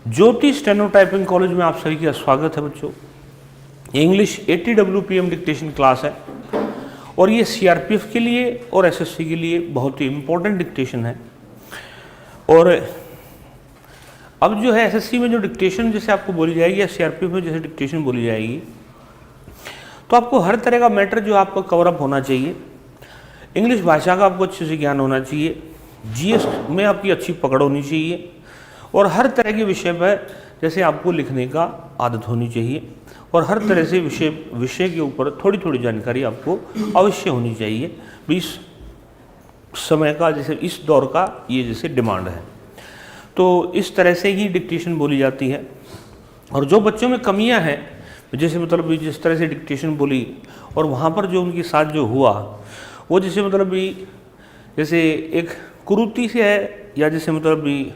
ज्योति स्टेनोटाइपिंग college में आप सभी का स्वागत है बच्चों। इंग्लिश 80 WPM डिक्टेशन क्लास है और ये सीआरपीएफ के लिए और एसएससी के लिए बहुत ही इम्पोर्टेंट डिक्टेशन है। और अब जो है एसएससी में जो डिक्टेशन जैसे आपको बोली जाएगी या सीआरपीएफ में जैसे डिक्टेशन बोली जाएगी, तो आपको हर तरह का मैटर जो आपका कवर अप होना चाहिए। इंग्लिश भाषा का आपको अच्छे से ज्ञान होना चाहिए, जीएस में आपकी अच्छी पकड़ होनी चाहिए और हर तरह के विषय पर जैसे आपको लिखने का आदत होनी चाहिए और हर तरह से विषय के ऊपर थोड़ी थोड़ी जानकारी आपको अवश्य होनी चाहिए। इस समय का जैसे इस दौर का ये जैसे डिमांड है, तो इस तरह से ही डिक्टेशन बोली जाती है। और जो बच्चों में कमियां हैं, जैसे मतलब जिस तरह से डिक्टेशन बोली और वहाँ पर जो उनके साथ जो हुआ वो जैसे मतलब भी जैसे एक कुरीति से है या जैसे मतलब भी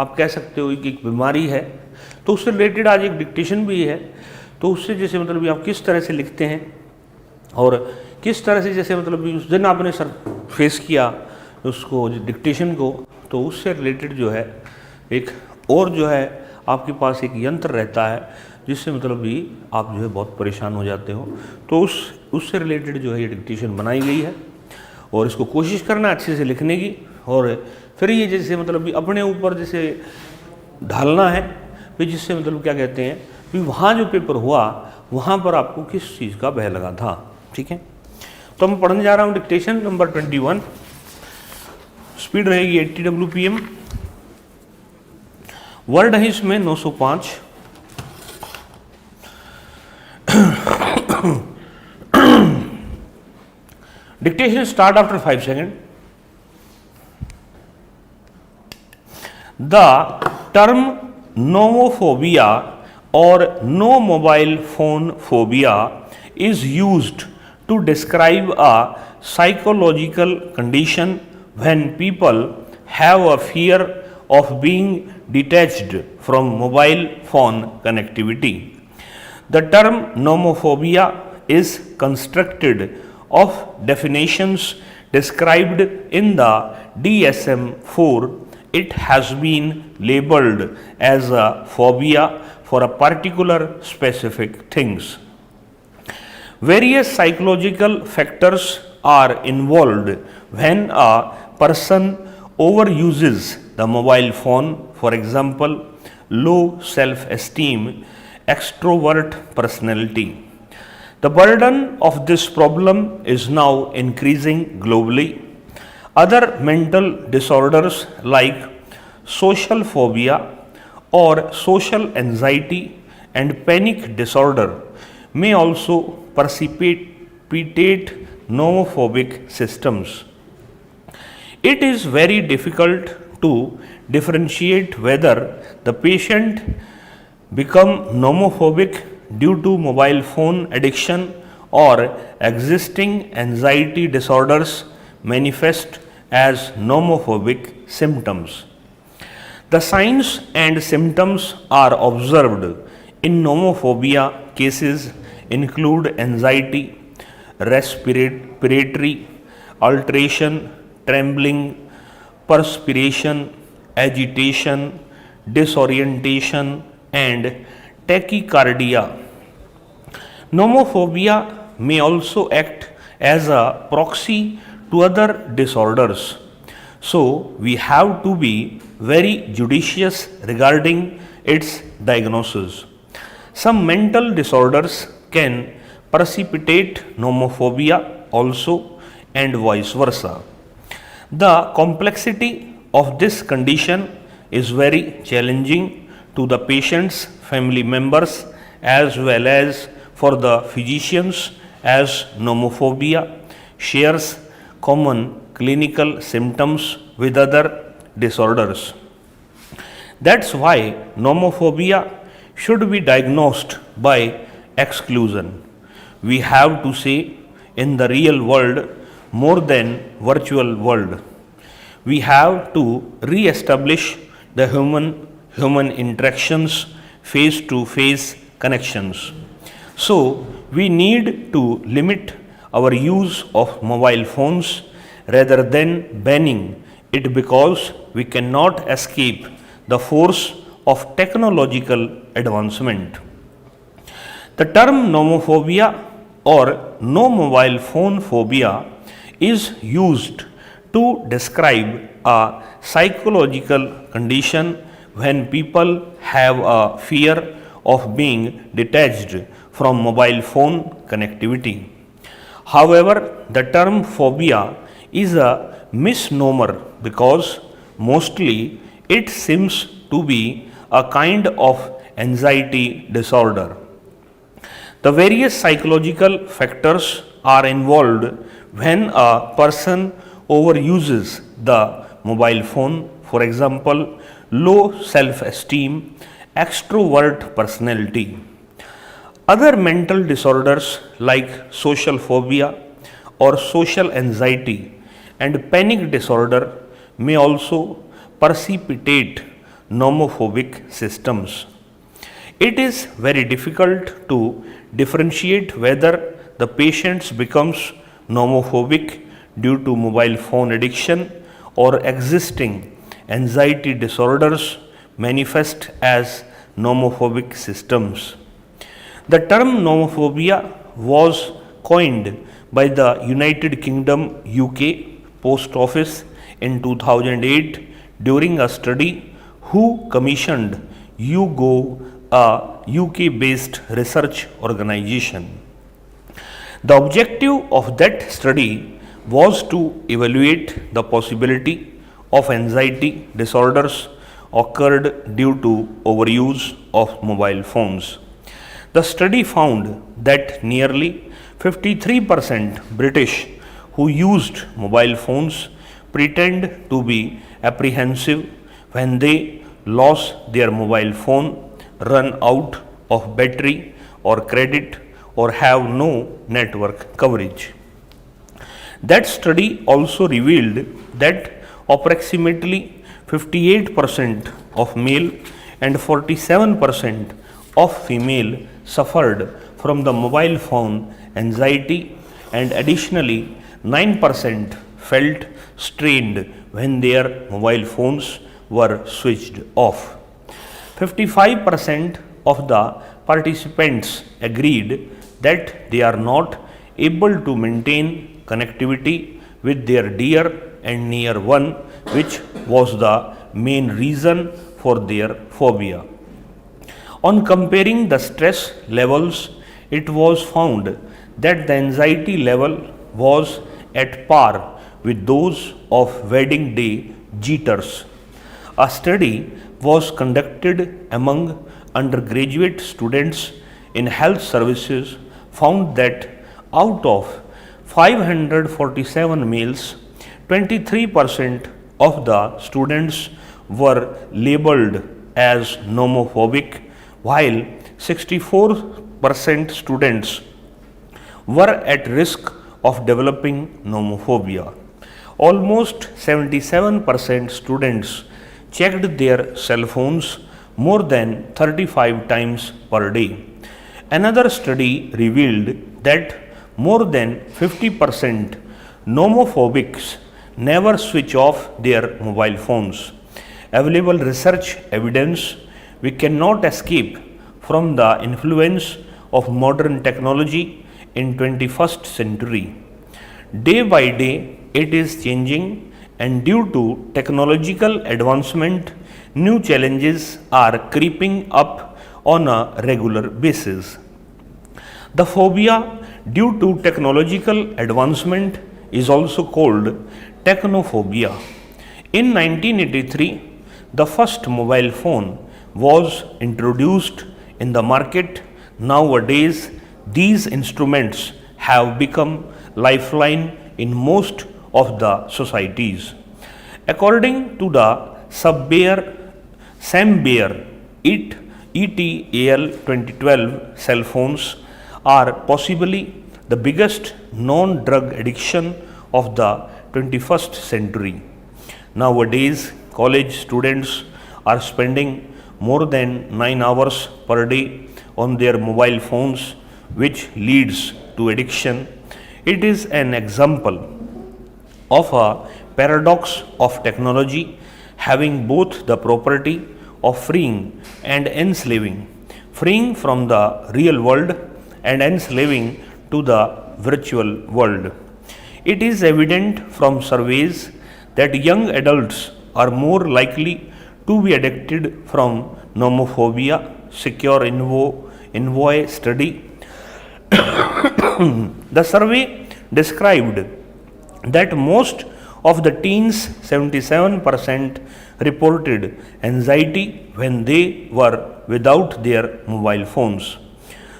आप कह सकते हो कि एक बीमारी है, तो उससे रिलेटेड आज एक डिक्टेशन भी है। तो उससे जैसे मतलब आप किस तरह से लिखते हैं और किस तरह से जैसे मतलब उस दिन आपने सर फेस किया उसको डिक्टेशन को, तो उससे रिलेटेड जो है एक और जो है आपके पास एक यंत्र रहता है जिससे मतलब भी आप जो है बहुत परेशान हो जाते हो। तो उससे रिलेटेड जो है ये डिक्टेशन बनाई गई है और इसको कोशिश करना अच्छे से लिखने की और फिर ये जैसे मतलब भी अपने ऊपर जैसे ढालना है फिर जिससे मतलब क्या कहते हैं कि वहाँ जो पेपर हुआ वहाँ पर आपको किस चीज़ का भय लगा था। ठीक है, तो मैं पढ़ने जा रहा हूँ डिक्टेशन नंबर 21। स्पीड रहेगी 80 WPM। वर्ड है इसमें 905। Dictation start after 5 second. The term nomophobia or no mobile phone phobia is used to describe a psychological condition when people have a fear of being detached from mobile phone connectivity. The term nomophobia is constructed of definitions described in the DSM-4. It has been labeled as a phobia for a particular specific things. Various psychological factors are involved when a person overuses the mobile phone. For example, low self-esteem, extrovert personality. The burden of this problem is now increasing globally. Other mental disorders like social phobia or social anxiety and panic disorder may also precipitate nomophobic systems. It is very difficult to differentiate whether the patient become nomophobic due to mobile phone addiction or existing anxiety disorders manifest as nomophobic symptoms. The signs and symptoms are observed in nomophobia cases include anxiety, respiratory alteration, trembling, perspiration, agitation, disorientation, and tachycardia. Nomophobia may also act as a proxy to other disorders. So we have to be very judicious regarding its diagnosis. Some mental disorders can precipitate nomophobia also and vice versa. The complexity of this condition is very challenging to the patient's family members as well as for the physicians, as nomophobia shares common clinical symptoms with other disorders. That's why nomophobia should be diagnosed by exclusion. We have to say in the real world more than virtual world. We have to re-establish the human interactions, face to face connections. So we need to limit our use of mobile phones, rather than banning it because we cannot escape the force of technological advancement. The term nomophobia or no mobile phone phobia is used to describe a psychological condition when people have a fear of being detached from mobile phone connectivity. However, the term phobia is a misnomer because mostly it seems to be a kind of anxiety disorder. The various psychological factors are involved when a person overuses the mobile phone, for example, low self esteem, extrovert personality. Other mental disorders like social phobia or social anxiety and panic disorder may also precipitate nomophobic systems. It is very difficult to differentiate whether the patient becomes nomophobic due to mobile phone addiction or existing anxiety disorders manifest as nomophobic systems. The term nomophobia was coined by the United Kingdom UK Post Office in 2008 during a study who commissioned YouGov, a UK based research organization. The objective of that study was to evaluate the possibility of anxiety disorders occurred due to overuse of mobile phones. The study found that nearly 53% British who used mobile phones pretend to be apprehensive when they lose their mobile phone, run out of battery or credit, or have no network coverage. That study also revealed that approximately 58% of male and 47% of female suffered from the mobile phone anxiety, and additionally 9% felt strained when their mobile phones were switched off. 55% of the participants agreed that they are not able to maintain connectivity with their dear and near one, which was the main reason for their phobia. On comparing the stress levels, it was found that the anxiety level was at par with those of wedding day jitters. A study was conducted among undergraduate students in health services found that out of 547 males, 23% of the students were labeled as nomophobic, while 64% students were at risk of developing nomophobia. Almost 77% students checked their cell phones more than 35 times per day. Another study revealed that more than 50% nomophobics never switch off their mobile phones. Available research evidence we cannot escape from the influence of modern technology in 21st century. Day by day it is changing, and due to technological advancement, new challenges are creeping up on a regular basis. The phobia due to technological advancement is also called technophobia. In 1983, the first mobile phone was introduced in the market. Nowadays, these instruments have become lifeline in most of the societies. According to the Sambear ETAL 2012, cell phones are possibly the biggest non-drug addiction of the 21st century. Nowadays, college students are spending more than 9 hours per day on their mobile phones, which leads to addiction. It is an example of a paradox of technology having both the property of freeing and enslaving, freeing from the real world and enslaving to the virtual world. It is evident from surveys that young adults are more likely to be addicted from nomophobia, secure envoy study. The survey described that most of the teens, 77%, reported anxiety when they were without their mobile phones.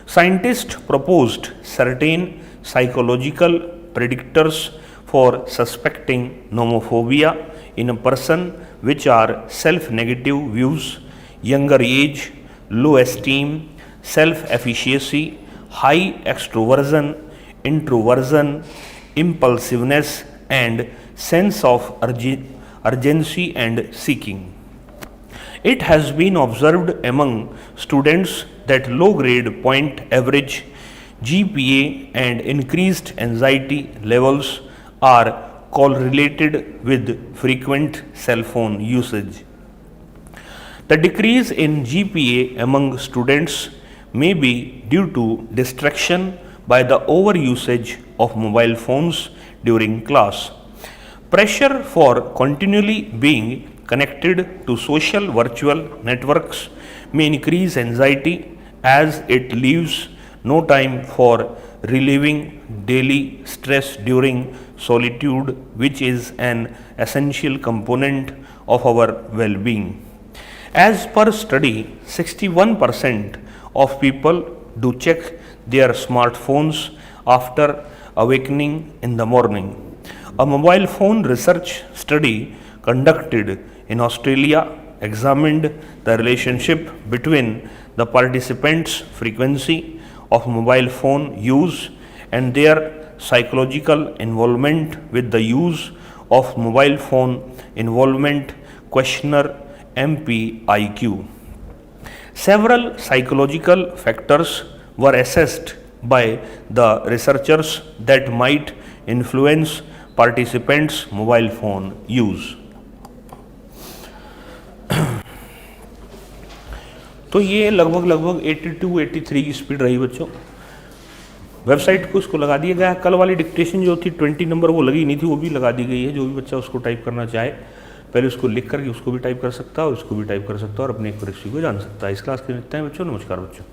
Scientists proposed certain psychological predictors for suspecting nomophobia in a person, which are self-negative views, younger age, low esteem, self-efficacy, high extroversion, introversion, impulsiveness, and sense of urgency and seeking. It has been observed among students that low grade point average, GPA, and increased anxiety levels are correlated with frequent cell phone usage. The decrease in GPA among students may be due to distraction by the overusage of mobile phones during class. Pressure for continually being connected to social virtual networks may increase anxiety, as it leaves no time for relieving daily stress during solitude, which is an essential component of our well-being. As per study, 61% of people do check their smartphones after awakening in the morning. A mobile phone research study conducted in Australia examined the relationship between the participants' frequency of mobile phone use and their psychological involvement with the use of mobile phone involvement questionnaire MPIQ. Several psychological factors were assessed by the researchers that might influence participants' mobile phone use. तो ये लगभग 82-83 की speed रही बच्चों। Website को उसको लगा दिया गया। कल वाली डिक्टेशन जो थी 20 नंबर वो लगी नहीं थी, वो भी लगा दी गई है। जो भी बच्चा उसको टाइप करना चाहे पहले उसको लिख करके उसको भी टाइप कर सकता है और उसको भी टाइप कर सकता है और अपने एक्यूरेसी को जान सकता है। इस क्लास के लिए इतना है बच्चों। नमस्कार बच्चों।